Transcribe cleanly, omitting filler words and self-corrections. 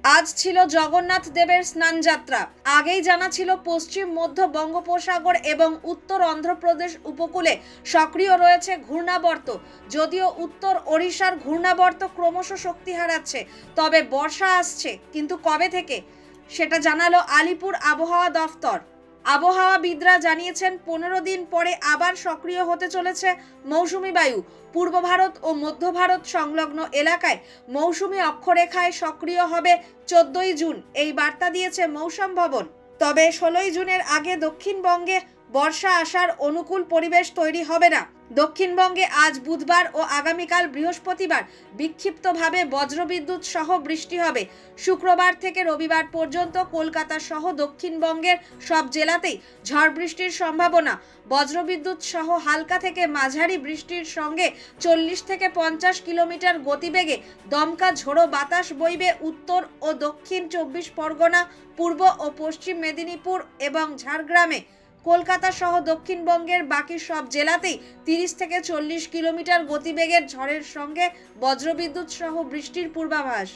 আজ ছিল জগন্নাথ দেবের স্নানযাত্রা। আগেই জানা ছিল পশ্চিম মধ্য বঙ্গোপসাগর এবং উত্তর অন্ধ্রপ্রদেশ উপকূলে সক্রিয় রয়েছে ঘূর্ণাবর্ত। যদিও উত্তর ওড়িশার ঘূর্ণাবর্ত ক্রমশ শক্তি হারাচ্ছে, তবে বর্ষা আসছে, কিন্তু কবে থেকে সেটা জানালো আলিপুর আবহাওয়া দফতর। আবহাওয়াবিদরা জানিয়েছেন 15 দিন পরে আবার সক্রিয় হতে চলেছে মৌসুমী বায়ু। পূর্ব ভারত ও মধ্য ভারত সংলগ্ন এলাকায় মৌসুমী অক্ষরেখায় সক্রিয় হবে 14ই জুন, এই বার্তা দিয়েছে মৌসুম ভবন। তবে 16ই জুনের আগে দক্ষিণবঙ্গে বর্ষা আসার অনুকূল পরিবেশ তৈরি হবে না। দক্ষিণবঙ্গে আজ বুধবার ও আগামীকাল বৃহস্পতিবার বিক্ষিপ্তভাবে বজ্রবিদ্যুৎ সহ বৃষ্টি হবে। শুক্রবার থেকে রবিবার পর্যন্ত কলকাতা সহ দক্ষিণবঙ্গের সব জেলাতেই ঝড় বৃষ্টির সম্ভাবনা। বজ্রবিদ্যুৎ সহ হালকা থেকে মাঝারি বৃষ্টির সঙ্গে 40 থেকে 50 কিলোমিটার গতিবেগে দমকা ঝোড়ো বাতাস বইবে উত্তর ও দক্ষিণ 24 পরগনা, পূর্ব ও পশ্চিম মেদিনীপুর এবং ঝাড়গ্রামে। কলকাতা সহ দক্ষিণবঙ্গের বাকি সব জেলাতেই 30 থেকে 40 কিলোমিটার গতিবেগের ঝড়ের সঙ্গে বজ্রবিদ্যুৎ সহ বৃষ্টির পূর্বাভাস।